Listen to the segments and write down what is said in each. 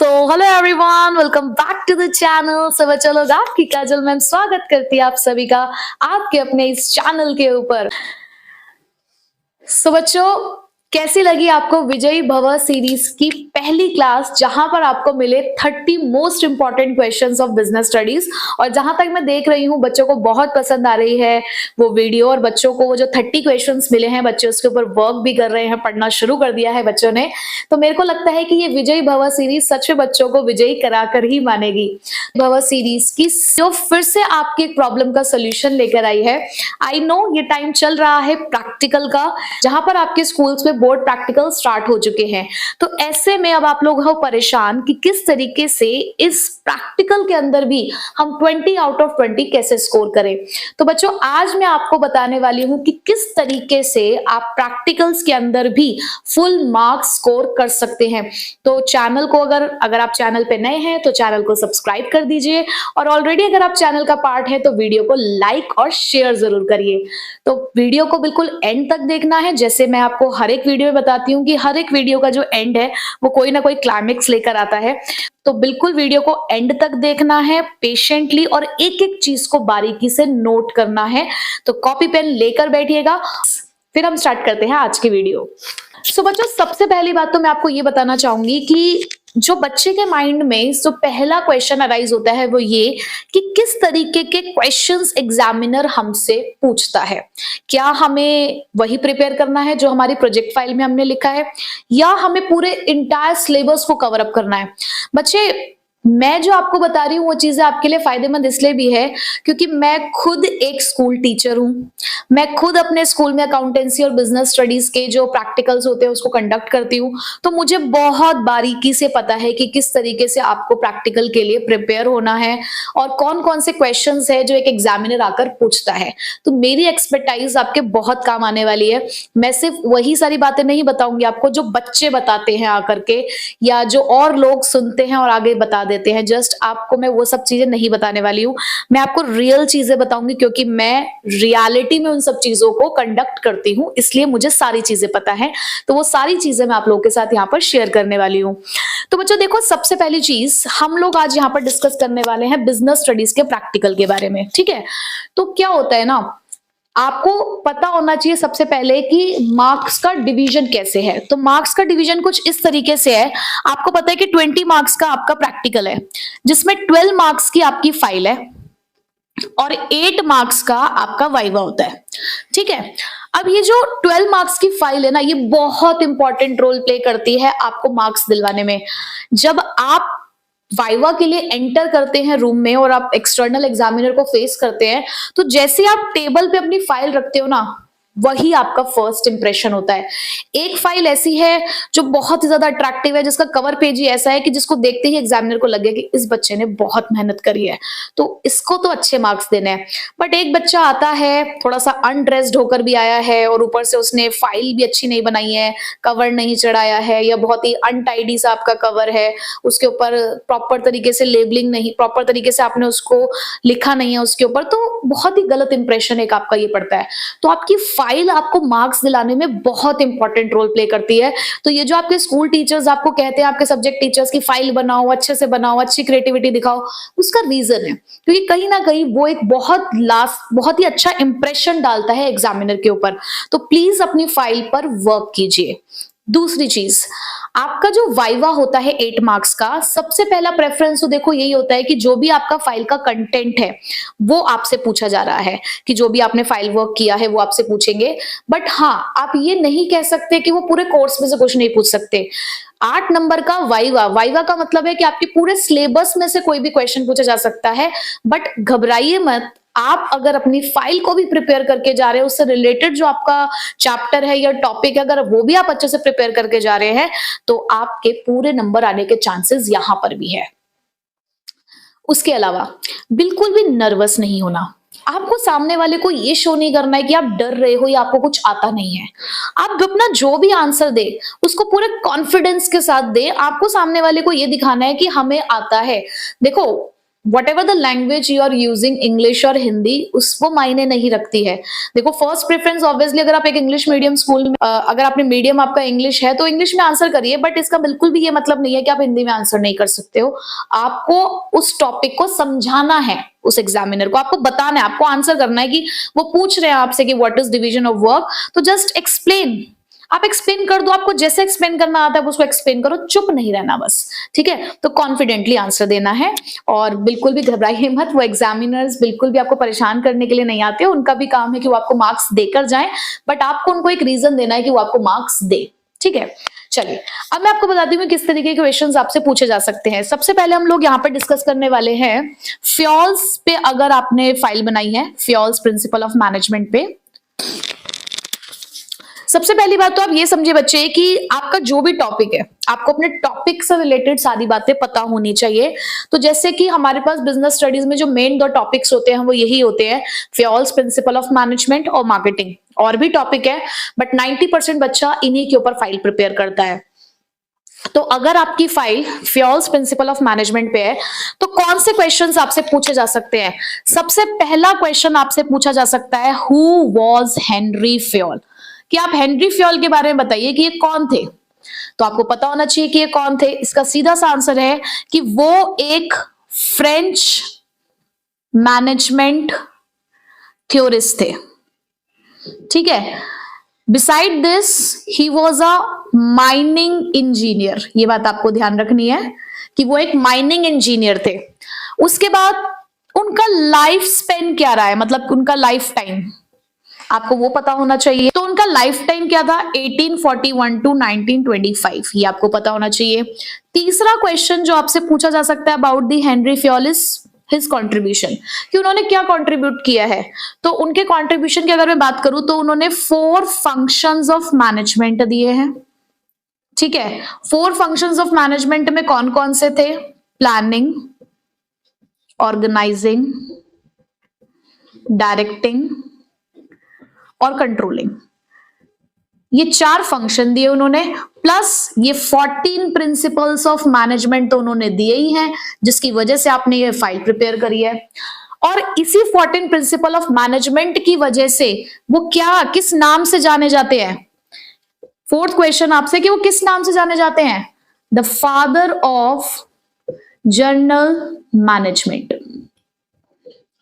Hello everyone, welcome back to the channel. बच्चों लोग, आपकी काजल मैम स्वागत करती है आप सभी का आपके अपने इस चैनल के ऊपर। बच्चों, कैसी लगी आपको विजयी भव सीरीज की पहली क्लास, जहां पर आपको मिले 30 most important questions of business studies. और जहां तक मैं देख रही हूँ बच्चों को बहुत पसंद आ रही है वो वीडियो, और बच्चों को वो जो 30 क्वेश्चंस मिले हैं बच्चे उसके ऊपर वर्क भी कर रहे हैं, पढ़ना शुरू कर दिया है बच्चों ने। तो मेरे को लगता है कि ये विजयी भव सीरीज सच में बच्चों को विजयी कराकर ही मानेगी। भव सीरीज की जो फिर से आपकी एक प्रॉब्लम का सोल्यूशन लेकर आई है। आई नो ये टाइम चल रहा है प्रैक्टिकल का, जहां पर आपके स्कूल्स में बोर्ड प्रैक्टिकल स्टार्ट हो चुके हैं। तो ऐसे में अब आप लोग हो परेशान कि किस तरीके से इस प्रैक्टिकल के अंदर भी हम 20 आउट ऑफ 20 कैसे स्कोर करें। तो बच्चों, आज मैं आपको बताने वाली हूं कि किस तरीके से आप प्रैक्टिकल्स के अंदर भी फुल मार्क्स स्कोर कर सकते हैं। तो चैनल को अगर आप चैनल पे नए हैं तो चैनल को सब्सक्राइब कर दीजिए, और ऑलरेडी अगर आप चैनल का पार्ट है तो वीडियो को लाइक और शेयर जरूर करिए। तो वीडियो को बिल्कुल एंड तक देखना है। जैसे मैं आपको हर एक वीडियो में बताती हूँ कि हर एक वीडियो का जो एंड है वो कोई ना कोई क्लाइमेक्स लेकर आता है। तो बिल्कुल वीडियो को एंड तक देखना है पेशेंटली, और एक एक चीज को बारीकी से नोट करना है। तो कॉपी पेन लेकर बैठिएगा, फिर हम स्टार्ट करते हैं आज की वीडियो। बच्चों, सबसे पहली बात तो मैं आपको ये बताना चाहूंगी कि जो बच्चे के माइंड में जो पहला क्वेश्चन अराइज होता है वो ये कि किस तरीके के क्वेश्चंस एग्जामिनर हमसे पूछता है। क्या हमें वही प्रिपेयर करना है जो हमारी प्रोजेक्ट फाइल में हमने लिखा है, या हमें पूरे इंटायर सिलेबस को कवर अप करना है। बच्चे, मैं जो आपको बता रही हूँ वो चीजें आपके लिए फायदेमंद इसलिए भी है क्योंकि मैं खुद एक स्कूल टीचर हूँ। मैं खुद अपने स्कूल में अकाउंटेंसी और बिजनेस स्टडीज के जो प्रैक्टिकल्स होते हैं उसको कंडक्ट करती हूँ। तो मुझे बहुत बारीकी से पता है कि किस तरीके से आपको प्रैक्टिकल के लिए प्रिपेयर होना है और कौन कौन से क्वेश्चंस है जो एक एग्जामिनर आकर पूछता है। तो मेरी एक्सपर्टाइज आपके बहुत काम आने वाली है। मैं सिर्फ वही सारी बातें नहीं बताऊंगी आपको जो बच्चे बताते हैं आकर के, या जो और लोग सुनते हैं और आगे बता देते हैं। जस्ट आपको मैं वो सब चीजें नहीं बताने वाली हूँ, मैं आपको रियल चीजें बताऊंगी क्योंकि मैं रियलिटी में उन सब चीजों को कंडक्ट करती हूँ, इसलिए मुझे सारी चीजें पता है। तो वो सारी चीजें मैं आप लोगों के साथ यहाँ पर शेयर करने वाली हूँ। तो बच्चों देखो, सबसे पहली चीज हम लोग आज यहाँ पर डिस्कस करने वाले हैं बिजनेस स्टडीज के प्रैक्टिकल के बारे में। ठीक है, तो क्या होता है ना, आपको पता होना चाहिए सबसे पहले कि मार्क्स का डिवीजन कैसे है। तो मार्क्स का डिवीजन कुछ इस तरीके से है। आपको पता है कि 20 मार्क्स का आपका प्रैक्टिकल है, जिसमें 12 मार्क्स की आपकी फाइल है और 8 मार्क्स का आपका वाइवा होता है। ठीक है, अब ये जो 12 मार्क्स की फाइल है ना, ये बहुत इंपॉर्टेंट रोल प्ले करती है आपको मार्क्स दिलवाने में। जब आप वाइवा के लिए एंटर करते हैं रूम में और आप एक्सटर्नल एग्जामिनर को फेस करते हैं, तो जैसे आप टेबल पे अपनी फाइल रखते हो ना, वही आपका फर्स्ट इंप्रेशन होता है। एक फाइल ऐसी है जो बहुत ही ज्यादा अट्रैक्टिव है, जिसका कवर पेज ही ऐसा है कि जिसको देखते ही एग्जामिनर को लगे कि इस बच्चे ने बहुत मेहनत करी है, तो इसको तो अच्छे मार्क्स देने हैं। बट एक बच्चा आता है, थोड़ा सा अनड्रेस्ड होकर भी आया है, और ऊपर से उसने फाइल भी अच्छी नहीं बनाई है, कवर नहीं चढ़ाया है, या बहुत ही अनटाइडी सा आपका कवर है, उसके ऊपर प्रॉपर तरीके से लेबलिंग नहीं, प्रॉपर तरीके से आपने उसको लिखा नहीं है उसके ऊपर, तो बहुत ही गलत इंप्रेशन एक आपका ये पड़ता है। तो आपकी फाइल आपको मार्क्स दिलाने में बहुत इंपॉर्टेंट रोल प्ले करती है। तो ये जो आपके स्कूल टीचर्स आपको कहते हैं, आपके सब्जेक्ट टीचर्स की फाइल बनाओ, अच्छे से बनाओ, अच्छी क्रिएटिविटी दिखाओ, उसका रीजन है क्योंकि कहीं ना कहीं वो एक बहुत ही अच्छा इंप्रेशन डालता है एग्जामिनर के ऊपर। तो प्लीज अपनी फाइल पर वर्क कीजिए। दूसरी चीज, आपका जो वाइवा होता है 8 मार्क्स का, सबसे पहला प्रेफरेंस तो देखो यही होता है कि जो भी आपका फाइल का कंटेंट है वो आपसे पूछा जा रहा है, कि जो भी आपने फाइल वर्क किया है वो आपसे पूछेंगे। बट हाँ, आप ये नहीं कह सकते कि वो पूरे कोर्स में से कुछ नहीं पूछ सकते। 8 नंबर का वाइवा का मतलब है कि आपके पूरे सिलेबस में से कोई भी क्वेश्चन पूछा जा सकता है। बट घबराइए मत, आप अगर अपनी फाइल को भी प्रिपेयर करके जा रहे हो, उससे रिलेटेड जो आपका चैप्टर है या टॉपिक है, अगर वो भी आप अच्छे से प्रिपेयर करके जा रहे हैं तो आपके पूरे नंबर आने के चांसेस यहां पर भी है। उसके अलावा बिल्कुल भी नर्वस नहीं होना। आपको सामने वाले को ये शो नहीं करना है कि आप डर रहे हो या आपको कुछ आता नहीं है। आप अपना जो भी आंसर दे उसको पूरे कॉन्फिडेंस के साथ दे। आपको सामने वाले को ये दिखाना है कि हमें आता है। देखो, whatever the language you are using, English और हिंदी, उसको मायने नहीं रखती है। देखो फर्स्ट प्रेफरेंस ऑब्वियसली अगर आप एक इंग्लिश मीडियम स्कूल में अगर आपने मीडियम आपका इंग्लिश है तो इंग्लिश में आंसर करिए, बट इसका बिल्कुल भी ये मतलब नहीं है कि आप हिंदी में आंसर नहीं कर सकते हो। आपको उस टॉपिक को समझाना है, उस एग्जामिनर को आपको बताना है, आपको आंसर करना है कि वो पूछ रहे हैं आपसे कि what is division of work, तो जस्ट एक्सप्लेन, आप एक्सप्लेन कर दो, आपको जैसे एक्सप्लेन करना आता है उसको एक्सप्लेन करो, चुप नहीं रहना बस, ठीक है। तो कॉन्फिडेंटली आंसर देना है और बिल्कुल भी घबराइए मत, वो एग्जामिनर्स बिल्कुल भी आपको परेशान करने के लिए नहीं आते, उनका भी काम है कि वो आपको मार्क्स देकर जाएं, बट आपको उनको एक रीजन देना है कि वो आपको मार्क्स दे, ठीक है। चलिए अब मैं आपको बताती हूँ किस तरीके के क्वेश्चंस आपसे पूछे जा सकते हैं। सबसे पहले हम लोग यहाँ पर डिस्कस करने वाले हैं फ्योल्स पे। अगर आपने फाइल बनाई है फ्योल्स प्रिंसिपल ऑफ मैनेजमेंट पे, सबसे पहली बात तो आप ये समझिए बच्चे कि आपका जो भी टॉपिक है, आपको अपने टॉपिक से रिलेटेड सारी बातें पता होनी चाहिए। तो जैसे कि हमारे पास बिजनेस स्टडीज में जो मेन 2 टॉपिक्स होते हैं वो यही होते हैं, फ्योल्स प्रिंसिपल ऑफ मैनेजमेंट और मार्केटिंग। और भी टॉपिक है बट 90% बच्चा इन्हीं के ऊपर फाइल प्रिपेयर करता है। तो अगर आपकी file Fayol's principle of management पे है तो कौन से क्वेश्चंस आपसे पूछे जा सकते हैं? सबसे पहला क्वेश्चन आपसे पूछा जा सकता है, हु वाज हेनरी फ्योल, कि आप हेनरी फ्योल के बारे में बताइए कि ये कौन थे। तो आपको पता होना चाहिए कि ये कौन थे। इसका सीधा सा आंसर है कि वो एक फ्रेंच मैनेजमेंट थ्योरिस्ट थे, ठीक है। Beside this he was a mining engineer, ये बात आपको ध्यान रखनी है कि वो एक माइनिंग इंजीनियर थे। उसके बाद उनका लाइफ स्पेन क्या रहा है, मतलब उनका लाइफ टाइम आपको वो पता होना चाहिए। तो उनका लाइफ टाइम क्या था, 1841 टू 1925, ये आपको पता होना चाहिए। तीसरा क्वेश्चन जो आपसे पूछा जा सकता है about the Henry Fayol is his contribution, कि उन्होंने क्या कंट्रीब्यूट किया है। तो उनके कंट्रीब्यूशन की अगर मैं बात करूं तो उन्होंने 4 फंक्शंस ऑफ मैनेजमेंट दिए हैं, ठीक है। 4 फंक्शंस ऑफ मैनेजमेंट में कौन कौन से थे? प्लानिंग, ऑर्गेनाइजिंग, डायरेक्टिंग और कंट्रोलिंग, ये 4 फंक्शन दिए उन्होंने, प्लस ये 14 प्रिंसिपल्स ऑफ मैनेजमेंट तो उन्होंने दिए ही हैं, जिसकी वजह से आपने ये फाइल प्रिपेयर करी है। और इसी 14 प्रिंसिपल ऑफ मैनेजमेंट की वजह से वो क्या, किस नाम से जाने जाते हैं? फोर्थ क्वेश्चन आपसे कि वो किस नाम से जाने जाते हैं? The father of journal management.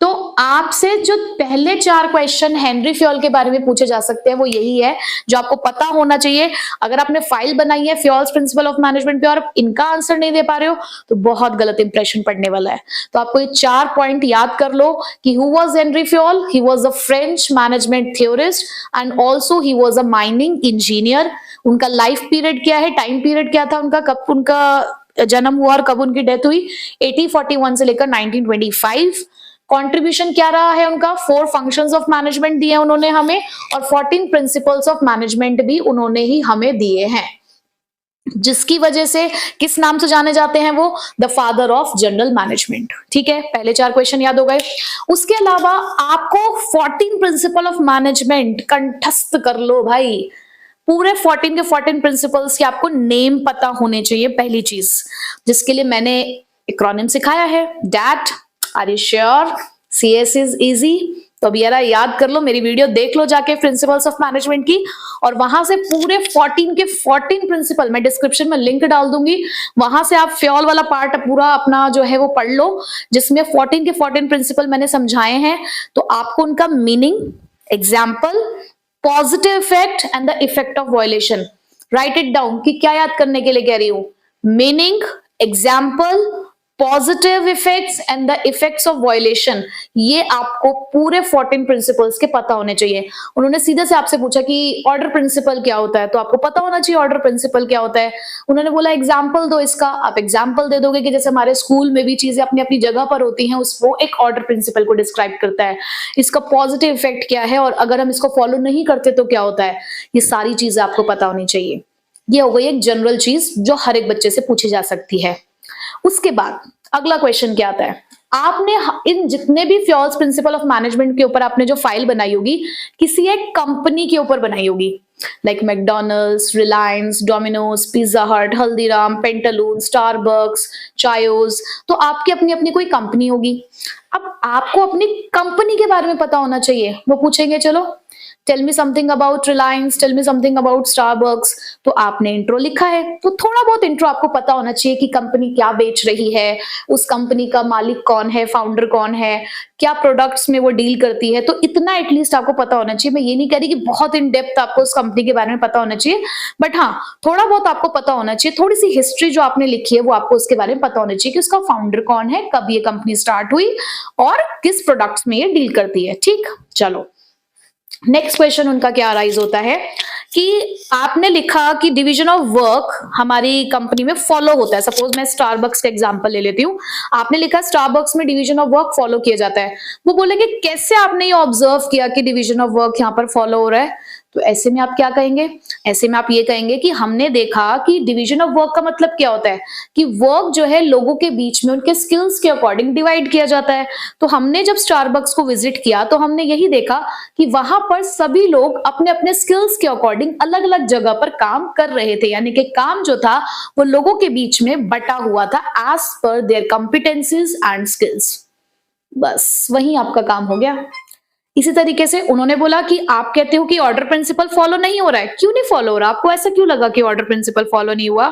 तो आपसे जो पहले 4 क्वेश्चन हेनरी फ्योल के बारे में पूछे जा सकते हैं वो यही है जो आपको पता होना चाहिए। अगर आपने फाइल बनाई है फ्योल्स प्रिंसिपल ऑफ मैनेजमेंट पे और इनका आंसर नहीं दे पा रहे हो तो बहुत गलत इंप्रेशन पड़ने वाला है। तो आपको ये 4 पॉइंट याद कर लो कि who was Henry Fayol, he was a French management theorist and also he was a mining engineer. उनका लाइफ पीरियड क्या है, टाइम पीरियड क्या था उनका, कब उनका जन्म हुआ और कब उनकी डेथ हुई, 1841 से लेकर 1925। कंट्रीब्यूशन क्या रहा है उनका, 4 फंक्शंस ऑफ मैनेजमेंट दिए उन्होंने हमें और 14 प्रिंसिपल्स ऑफ मैनेजमेंट भी उन्होंने ही हमें दिए हैं, जिसकी वजह से किस नाम से जाने जाते हैं वो, the father of general management. ठीक है, पहले 4 क्वेश्चन याद हो गए। उसके अलावा आपको 14 प्रिंसिपल ऑफ मैनेजमेंट कंठस्थ कर लो भाई, पूरे 14 के 14 प्रिंसिपल्स के आपको नेम पता होने चाहिए। पहली चीज जिसके लिए मैंने एक्रोनिम सिखाया है, that, are you sure, CS is easy. तो अब याद कर लो, मेरी वीडियो देख लो जाके प्रिंसिपल्स ऑफ मैनेजमेंट की, और वहां से पूरे 14 के 14 प्रिंसिपल मैं डिस्क्रिप्शन में लिंक डाल दूंगी, वहां से आप फ्योल वाला पार्ट पूरा अपना जो है वो पढ़ लो, जिसमें 14 के 14 प्रिंसिपल मैंने समझाए हैं। तो आपको उनका meaning, example, positive effect and the effect of violation, right it down कि क्या याद करने के लिए कह रही हूं, meaning, example, positive effects and the effects of violation, ये आपको पूरे 14 प्रिंसिपल्स के पता होने चाहिए। उन्होंने सीधे से आपसे पूछा कि ऑर्डर प्रिंसिपल क्या होता है, तो आपको पता होना चाहिए ऑर्डर प्रिंसिपल क्या होता है। उन्होंने बोला एग्जाम्पल दो इसका, आप एग्जाम्पल दे दोगे कि जैसे हमारे स्कूल में भी चीजें अपनी अपनी जगह पर होती हैं, उसको एक ऑर्डर प्रिंसिपल को डिस्क्राइब करता है, इसका पॉजिटिव इफेक्ट क्या है और अगर हम इसको फॉलो नहीं करते तो क्या होता है, ये सारी चीजें आपको पता होनी चाहिए। ये हो गई एक जनरल चीज जो हर एक बच्चे से पूछी जा सकती है। उसके बाद अगला क्वेश्चन क्या आता है, आपने इन जितने भी फ्योल्स प्रिंसिपल ऑफ मैनेजमेंट के ऊपर आपने जो फाइल बनाई होगी, किसी एक कंपनी के ऊपर बनाई होगी। Like McDonald's, Reliance, Domino's, pizza हट, हल्दीराम, पेंटालून, स्टारबक्स, चायोस। तो आपकी अपनी अपनी कोई कंपनी होगी। अब आपको अपनी कंपनी के बारे में पता होना चाहिए। वो पूछेंगे चलो tell me something about Reliance, tell me something about Starbucks. तो आपने इंट्रो लिखा है तो थोड़ा बहुत इंट्रो आपको पता होना चाहिए कि कंपनी क्या बेच रही है, उस कंपनी का मालिक कौन है, फाउंडर कौन है, क्या प्रोडक्ट्स में वो डील करती है। तो इतना एटलीस्ट आपको पता होना चाहिए। मैं ये नहीं कह रही कि बहुत इन डेप्थ आपको उस कंपनी के बारे में पता होना चाहिए, बट हाँ थोड़ा बहुत आपको पता होना चाहिए। थोड़ी सी हिस्ट्री जो आपने लिखी है वो आपको उसके बारे में पता होना चाहिए कि उसका फाउंडर कौन है, कब ये कंपनी स्टार्ट हुई और किस प्रोडक्ट्स में ये डील करती है। ठीक, चलो नेक्स्ट क्वेश्चन उनका क्या अराइज होता है कि आपने लिखा कि डिवीजन ऑफ वर्क हमारी कंपनी में फॉलो होता है। सपोज मैं स्टारबक्स का एग्जांपल ले लेती हूँ। आपने लिखा स्टारबक्स में डिवीजन ऑफ वर्क फॉलो किया जाता है। वो बोलेंगे कैसे आपने ये ऑब्जर्व किया कि डिवीजन ऑफ वर्क यहाँ पर फॉलो हो रहा है। तो ऐसे में आप क्या कहेंगे, ऐसे में आप ये कहेंगे कि हमने देखा कि डिवीजन ऑफ वर्क का मतलब क्या होता है कि वर्क जो है लोगों के बीच में उनके स्किल्स के अकॉर्डिंग डिवाइड किया जाता है। तो हमने जब स्टारबक्स को विजिट किया तो हमने यही देखा कि वहां पर सभी लोग अपने अपने स्किल्स के अकॉर्डिंग अलग अलग जगह पर काम कर रहे थे, यानी कि काम जो था वो लोगों के बीच में बटा हुआ था as per there competencies and skills. बस वही आपका काम हो गया। इसी तरीके से उन्होंने बोला कि आप कहते हो कि ऑर्डर प्रिंसिपल फॉलो नहीं हो रहा है, क्यों नहीं फॉलो हो रहा, आपको ऐसा क्यों लगा कि ऑर्डर प्रिंसिपल फॉलो नहीं हुआ।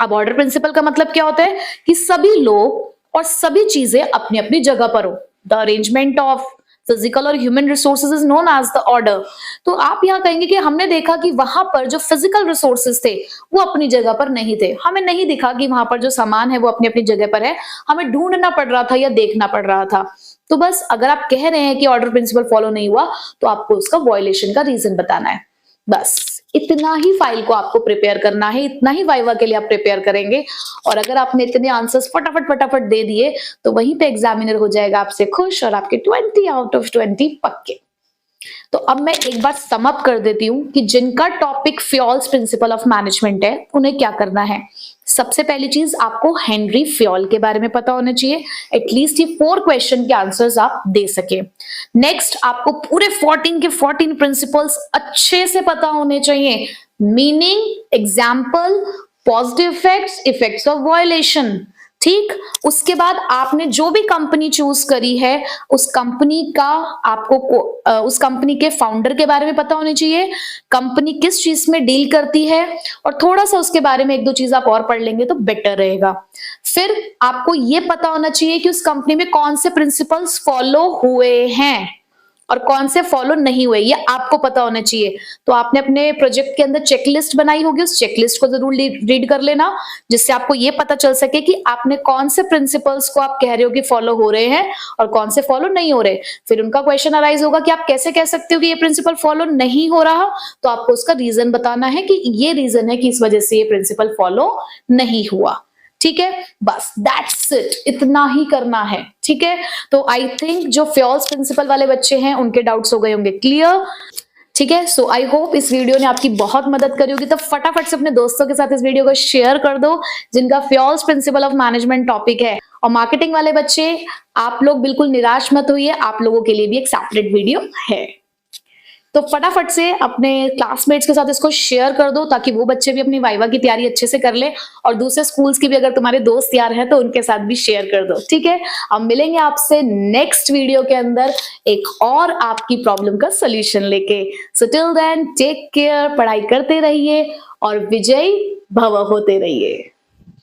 अब ऑर्डर प्रिंसिपल का मतलब क्या होता है कि सभी लोग और सभी चीजें अपनी अपनी जगह पर हो। द अरेंजमेंट ऑफ फिजिकल और human resources is known as the order. तो आप यहाँ कहेंगे कि हमने देखा कि वहां पर जो फिजिकल रिसोर्सेज थे वो अपनी जगह पर नहीं थे। हमें नहीं दिखा कि वहां पर जो सामान है वो अपनी अपनी जगह पर है, हमें ढूंढना पड़ रहा था या देखना पड़ रहा था। तो बस अगर आप कह रहे हैं कि ऑर्डर प्रिंसिपल फॉलो नहीं हुआ तो आपको उसका वॉयलेशन का रीजन बताना है। बस इतना ही फाइल को आपको प्रिपेयर करना है, इतना ही वाइवा के लिए आप प्रिपेयर करेंगे। और अगर आपने इतने आंसर्स फटाफट फटाफट दे दिए तो वहीं पे एग्जामिनर हो जाएगा आपसे खुश और आपके 20 आउट ऑफ 20 पक्के। तो अब मैं एक बार सम अप कर देती हूँ कि जिनका topic Fayol's principle of management है उन्हें क्या करना है। सबसे पहली चीज आपको हेनरी फ्योल के बारे में पता होना चाहिए, एटलीस्ट ये 4 क्वेश्चन के आंसर्स आप दे सके। नेक्स्ट आपको पूरे 14 के 14 प्रिंसिपल्स अच्छे से पता होने चाहिए, meaning, example, positive effects, effects of violation. ठीक, उसके बाद आपने जो भी कंपनी चूज करी है उस कंपनी का आपको उस कंपनी के फाउंडर के बारे में पता होनी चाहिए, कंपनी किस चीज में डील करती है, और थोड़ा सा उसके बारे में 1-2 चीज आप और पढ़ लेंगे तो बेटर रहेगा। फिर आपको यह पता होना चाहिए कि उस कंपनी में कौन से प्रिंसिपल्स फॉलो हुए हैं और कौन से फॉलो नहीं हुए, ये आपको पता होना चाहिए। तो आपने अपने प्रोजेक्ट के अंदर चेकलिस्ट बनाई होगी, उस चेकलिस्ट को जरूर रीड कर लेना, जिससे आपको ये पता चल सके कि आपने कौन से प्रिंसिपल्स को आप कह रहे हो कि फॉलो हो रहे हैं और कौन से फॉलो नहीं हो रहे। फिर उनका क्वेश्चन अराइज होगा कि आप कैसे कह सकते हो कि ये प्रिंसिपल फॉलो नहीं हो रहा, तो आपको उसका रीजन बताना है कि ये रीजन है कि इस वजह से ये प्रिंसिपल फॉलो नहीं हुआ। ठीक है, बस दैट्स इट, इतना ही करना है। ठीक है, तो आई थिंक जो फ्योल्स प्रिंसिपल वाले बच्चे हैं उनके डाउट्स हो गए होंगे क्लियर। ठीक है, सो आई होप इस वीडियो ने आपकी बहुत मदद करी होगी। तो फटाफट से अपने दोस्तों के साथ इस वीडियो को शेयर कर दो जिनका Fayol's principle of management topic है। और मार्केटिंग वाले बच्चे आप लोग बिल्कुल निराश मत होइए, आप लोगों के लिए भी एक सेपरेट वीडियो है। तो फटाफट से अपने क्लासमेट्स के साथ इसको शेयर कर दो ताकि वो बच्चे भी अपनी वाइवा की तैयारी अच्छे से कर ले, और दूसरे स्कूल्स की भी अगर तुम्हारे दोस्त यार हैं तो उनके साथ भी शेयर कर दो। ठीक है, अब मिलेंगे आपसे नेक्स्ट वीडियो के अंदर एक और आपकी प्रॉब्लम का सोल्यूशन लेके। So till then take care, पढ़ाई करते रहिए और विजयी भव होते रहिए।